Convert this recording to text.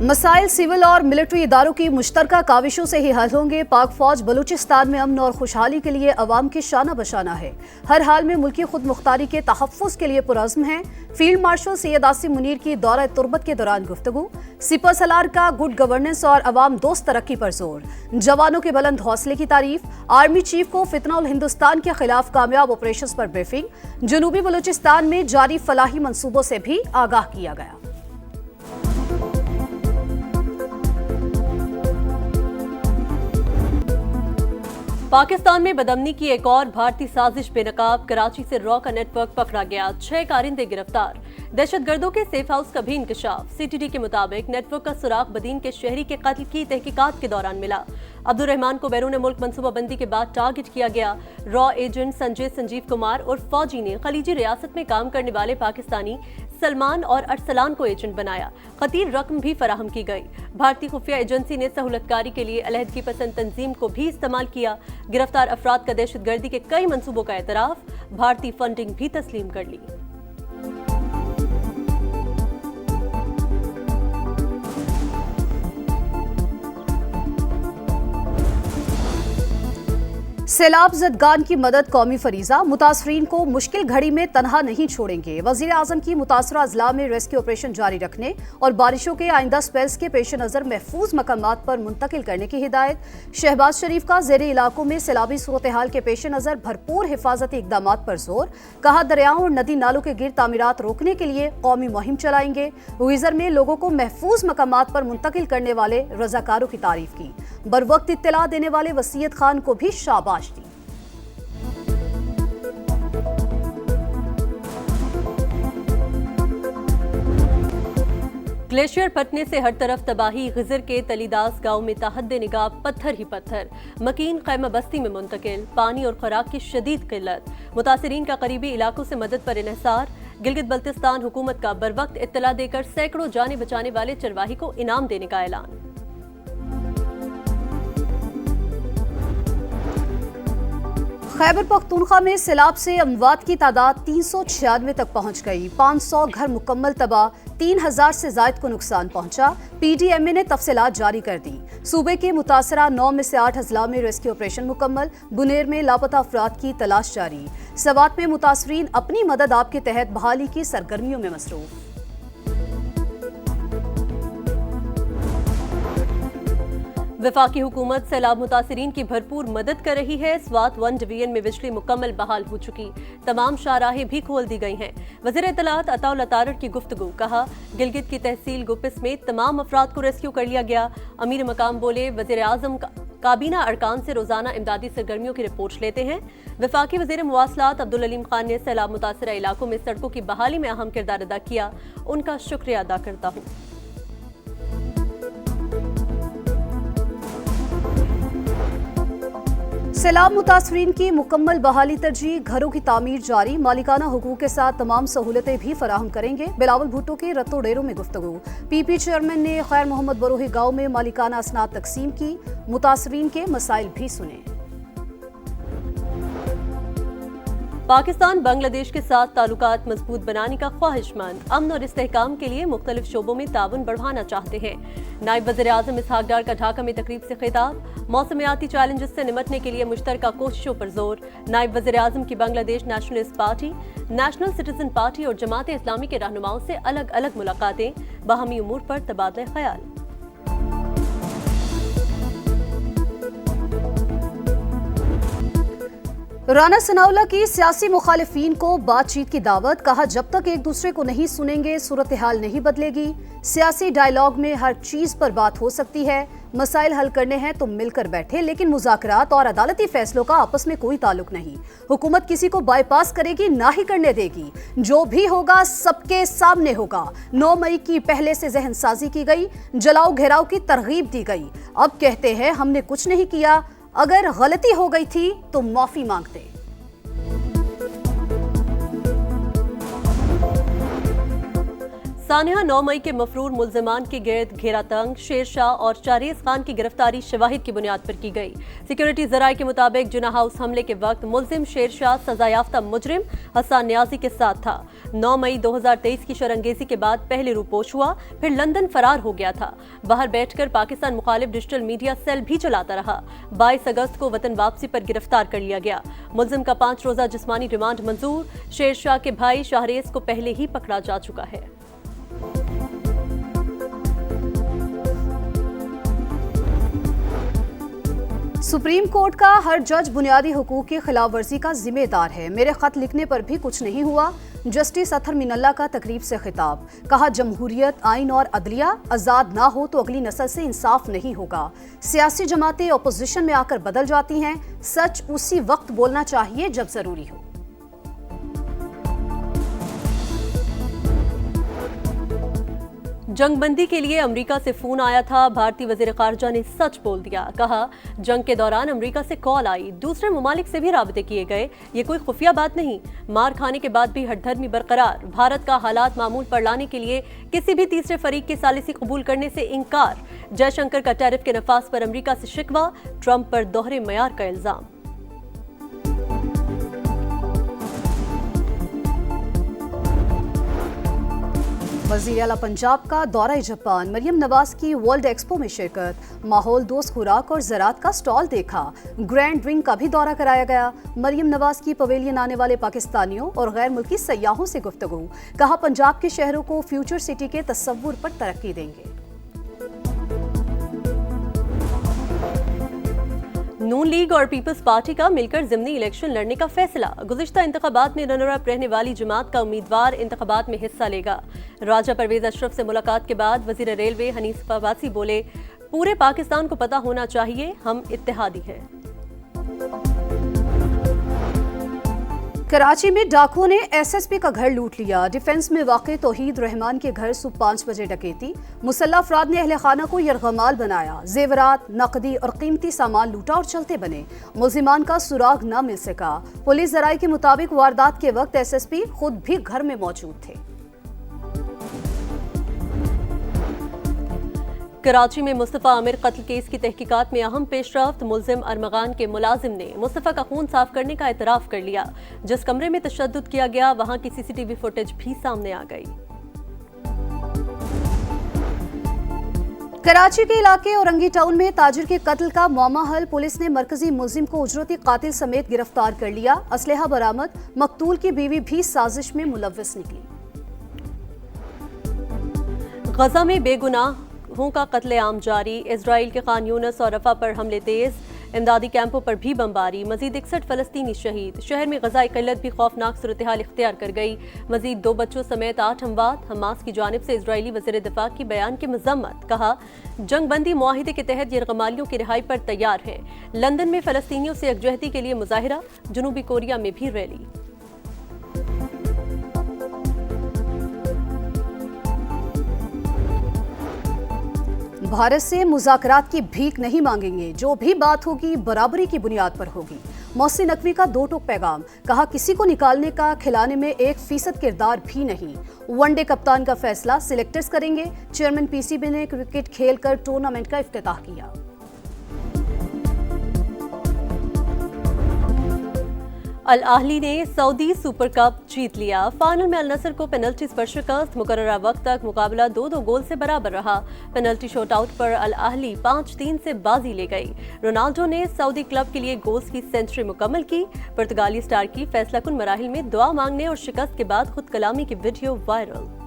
मसाइल सिविल और मिलिट्री इदारों की मुश्तरका काविशों से ही हल होंगे। पाक फौज बलूचिस्तान में अमन और खुशहाली के लिए अवाम की शाना बशाना है। हर हाल में मुल्की खुद मुख्तारी के तहफ़्फ़ुज़ के लिए पुरज़्म है। फील्ड मार्शल सैयद आसिम मुनीर की दौरा तुर्बत के दौरान गुफ्तगू। सिपह सलार का गुड गवर्नेंस और अवाम दोस्त तरक्की पर जोर। जवानों के बुलंद हौसले की तारीफ। आर्मी चीफ को फितना उल हिंदुस्तान के खिलाफ कामयाब ऑपरेशन पर ब्रीफिंग। जनूबी बलूचिस्तान में जारी फलाही मंसूबों से भी आगाह किया गया। पाकिस्तान में बदअमनी की एक और भारतीय साजिश बेनकाब। कराची से रॉ का नेटवर्क पकड़ा गया, 6 कारिंदे गिरफ्तार। दहशतगर्दों के सेफ हाउस का भी इंकशाफ। सीटीडी के मुताबिक नेटवर्क का सुराग बदीन के शहरी के कत्ल की तहकीकात के दौरान मिला। अब्दुल रहमान को बैरून मुल्क मनसूबाबंदी के बाद टारगेट किया गया। रॉ एजेंट संजीव कुमार और फौजी ने खलीजी रियासत में काम करने वाले पाकिस्तानी सलमान और अरसलान को एजेंट बनाया। खतीर रकम भी फराहम की गई। भारतीय खुफिया एजेंसी ने सहूलतकारी के लिए अलहदगी पसंद तंजीम को भी इस्तेमाल किया। गिरफ्तार अफराद का दहशतगर्दी के कई मंसूबों का एतराफ। भारतीय फंडिंग भी तस्लीम कर ली। सैलाब ज़दगान की मदद कौमी फरीजा। मुतासरीन को मुश्किल घड़ी में तनहा नहीं छोड़ेंगे। वज़ीर आज़म की मुतासरा अजला में रेस्क्यू ऑपरेशन जारी रखने और बारिशों के आइंदा स्पेल्स के पेश नज़र महफूज मकामात पर मुंतकिल करने की हिदायत। शहबाज शरीफ का ज़ेरे इलाकों में सैलाबी सूरत हाल के पेश नज़र भरपूर हिफाजती इकदाम पर जोर। कहा, दरियाओं और नदी नालों के गिर तामीरात रोकने के लिए कौमी मुहिम चलाएंगे। वीज़र में लोगों को महफूज मकामात पर मुंतकिल करने वाले रजाकारों की तारीफ की। बरवक्त इत्तला देने वाले वसीयत खान को भी शाबाश दी। ग्लेशियर फटने से हर तरफ तबाही। गिजर के तलीदास गांव में ताहद्दे निगाह पत्थर ही पत्थर। मकीन खैमा बस्ती में मुंतकिल। पानी और खुराक की शदीद किल्लत। मुतासिरीन का करीबी इलाकों से मदद पर इन्हिसार। गिलगित बल्तिस्तान हुकूमत का बरवक्त इत्तला देकर सैकड़ों जाने बचाने वाले चरवाही को इनाम देने का ऐलान। खैबर पख्तूनख्वा में सैलाब से अमवात की तादाद 396 तक पहुंच गई। 500 घर मुकम्मल तबाह। 3000 से जायद को नुकसान पहुंचा। पीडीएमए ने तफसीलात जारी कर दी। सूबे के मुतासरा 9 में से 8 अजला में रेस्क्यू ऑपरेशन मुकम्मल। बुनेर में लापता अफराद की तलाश जारी। सवात में मुतासरीन अपनी मदद आप के तहत बहाली की सरगर्मियों में मसरूफ। वफाकी हुकूमत सैलाब मुतासिरीन की भरपूर मदद कर रही है। स्वात 1 डिवीजन में बिजली मुकम्मल बहाल हो चुकी। तमाम शाहराहें भी खोल दी गई हैं। वज़ीर इत्तलात अताउल अतारड़ की गुफ्तगू। कहा, गिलगित की तहसील गुपिस में तमाम अफराद को रेस्क्यू कर लिया गया। अमीर मकाम बोले, वज़ीर आज़म काबीना अरकान से रोजाना इमदादी सरगर्मियों की रिपोर्ट लेते हैं। वफाकी वज़ीर मुवासलात अब्दुल अलीम खान ने सैलाब मुतासरा इलाकों में सड़कों की बहाली में अहम किरदार अदा किया। उनका शुक्रिया अदा करता हूँ। सैलाब मुतासरीन की मुकम्मल बहाली तरजीह। घरों की तामीर जारी। मालिकाना हुकूक के साथ तमाम सहूलतें भी फराहम करेंगे। बिलावल भुट्टो के रत्तो डेरों में गुफ्तगू। पीपी चेयरमैन ने खैर मोहम्मद बरोही गांव में मालिकाना असनाद तकसीम की। मुतासरीन के मसाइल भी सुने। पाकिस्तान बांग्लादेश के साथ ताल्लुकात मजबूत बनाने का ख्वाहिशमंद। अमन और इस्तेहकाम के लिए मुख्तलिफ शोबों में ताउन बढ़ाना चाहते हैं। नायब वज़ीर आज़म इसहाक डार का ढाका में तकरीब से खिताब। मौसमियाती चैलेंजेस से निमटने के लिए मुश्तरका कोशिशों पर जोर। नायब वज़ीर आज़म की Bangladesh nationalist party, national citizen party और जमात इस्लामी के रहनुमाओं से अलग अलग मुलाकातें। बाहमी उमूर पर तबादला ख्याल। राना सनाउल्लाह की सियासी मुखालिफिन को बातचीत की दावत। कहा, जब तक एक दूसरे को नहीं सुनेंगे सूरत हाल नहीं बदलेगी। सियासी डायलॉग में हर चीज पर बात हो सकती है। मसाइल हल करने हैं तो मिलकर बैठे, लेकिन मुज़ाकरात और अदालती फैसलों का आपस में कोई ताल्लुक नहीं। हुकूमत किसी को बाईपास करेगी, ना ही करने देगी। जो भी होगा सबके सामने होगा। 9 मई की पहले से जहन साजी की गई। जलाओ घेराव की तरगीब दी गई। अब कहते हैं हमने कुछ नहीं किया। अगर गलती हो गई थी तो माफी मांगते। सानिया 9 मई के मफरूर मुल्जिमान के गिर्द घेरा तंग, शेरशाह और चारेज खान की गिरफ्तारी शवाहिद की बुनियाद पर की गई। सिक्योरिटी जराये के मुताबिक जिना हाउस हमले के वक्त मुल्जिम शेरशाह सजायाफ्ता मुजरिम हसन न्याजी के साथ था। 9 मई 2023 की शरंगेजी के बाद पहले रूपोश हुआ, फिर लंदन फरार हो गया था। बाहर बैठकर पाकिस्तान मुखालिफ डिजिटल मीडिया सेल भी चलाता रहा। 22 अगस्त को वतन वापसी पर गिरफ्तार कर लिया गया। मुल्जिम का 5 रोजा जिस्मानी रिमांड मंजूर। शेरशाह के भाई शाहरेज को पहले ही पकड़ा जा चुका है। सुप्रीम कोर्ट का हर जज बुनियादी हुकूक की खिलाफ वर्जी का जिम्मेदार है। मेरे खत लिखने पर भी कुछ नहीं हुआ। जस्टिस अतहर मिनल्ला का तकरीब से खिताब। कहा, जमहूरियत, आइन और अदलिया आजाद ना हो तो अगली नस्ल से इंसाफ नहीं होगा। सियासी जमातें अपोजिशन में आकर बदल जाती हैं। सच उसी वक्त बोलना चाहिए जब जरूरी हो। जंगबंदी के लिए अमेरिका से फोन आया था। भारतीय वजीर खारजा ने सच बोल दिया। कहा, जंग के दौरान अमेरिका से कॉल आई, दूसरे ममालिक से भी राबते किए गए। ये कोई खुफिया बात नहीं। मार खाने के बाद भी हठधर्मी बरकरार। भारत का हालात मामूल पर लाने के लिए किसी भी तीसरे फरीक की सालिसी कबूल करने से इनकार। जयशंकर का टैरिफ के नफाज पर अमेरिका से शिकवा। ट्रंप पर दोहरे मयार का इल्जाम। वज़ीर आला पंजाब का दौरा जापान। मरियम नवाज की वर्ल्ड एक्सपो में शिरकत। माहौल दोस्त खुराक और ज़राअत का स्टॉल देखा। ग्रैंड रिंग का भी दौरा कराया गया। मरियम नवाज की पवेलियन आने वाले पाकिस्तानियों और गैर मुल्की सयाहों से गुफ्तगू। कहा, पंजाब के शहरों को फ्यूचर सिटी के तस्वुर पर तरक्की देंगे। नून लीग और पीपल्स पार्टी का मिलकर ज़िमनी इलेक्शन लड़ने का फैसला। गुज़िश्ता इंतखाबात में रनर अप रहने वाली जमात का उम्मीदवार इंतखाबात में हिस्सा लेगा। राजा परवेज अशरफ से मुलाकात के बाद वज़ीर रेलवे हनीफ अब्बासी बोले, पूरे पाकिस्तान को पता होना चाहिए हम इत्तेहादी हैं। कराची में डाकुओं ने एसएसपी का घर लूट लिया। डिफेंस में वाक़े तौहीद रहमान के घर सुबह 5 बजे डकैती। मुसल्लह अफराद ने अहले खाना को यरगमाल बनाया। जेवरात, नकदी और कीमती सामान लूटा और चलते बने। मुल्जिमान का सुराग न मिल सका। पुलिस जराये के मुताबिक वारदात के वक्त एसएसपी खुद भी घर में मौजूद थे। कराची में मुस्तफ़ा आमिर कत्ल केस की तहकीकात में अहम पेशरफ्त। मुल्जिम अरमगान के मुलाजिम ने मुस्तफ़ा का खून साफ करने का एतराफ़ कर लिया। जिस कमरे में तशद्दुद किया गया वहां की सीसीटीवी फुटेज भी सामने आ गई। कराची के इलाके औरंगी टाउन में ताजिर के कत्ल का मामा हल। पुलिस ने मरकजी मुल्जिम को उजरती कातिल समेत गिरफ्तार कर लिया। असलहा बरामद। मकतूल की बीवी भी साजिश में मुलव्वस निकली। गजा में बेगुनाह का कत्लेआम जारी। इजराइल के खान यूनस और रफा पर हमले तेज। इमदादी कैंपों पर भी बमबारी। मजीद 61 फलस्तीनी शहीद। शहर में गज़ाई किल्लत भी खौफनाक सूरत-ए-हाल इख्तियार कर गई। मजीद 2 बच्चों समेत 8 अमवात। हमास की जानिब से इजरायली वज़ीर दिफा की बयान की मजम्मत। कहा, जंगबंदी मुआहिदे के तहत यरगमालियों की रिहाई पर तैयार है। लंदन में फलस्तीनियों से यकजहती के लिए मुजाहिरा। जनूबी कोरिया में भी रैली। भारत से मुज़ाकरात की भीख नहीं मांगेंगे। जो भी बात होगी बराबरी की बुनियाद पर होगी। मोहसिन नकवी का 2 टोक पैगाम। कहा, किसी को निकालने का खिलाने में 1% किरदार भी नहीं। वनडे कप्तान का फैसला सिलेक्टर्स करेंगे। चेयरमैन पीसीबी ने क्रिकेट खेलकर टूर्नामेंट का इफ्तिताह किया। अल अहली ने सऊदी सुपर कप जीत लिया। फाइनल में अल नसर को पेनल्टीज पर शिकस्त। मुकर्ररा वक्त तक मुकाबला 2-2 गोल से बराबर रहा। पेनल्टी शॉट आउट पर अल अहली 5-3 से बाजी ले गई। रोनाल्डो ने सऊदी क्लब के लिए गोल्स की सेंचुरी मुकम्मल की। पुर्तगाली स्टार की फैसलाकुन मराहिल में दुआ मांगने और शिकस्त के बाद खुद कलामी की वीडियो वायरल।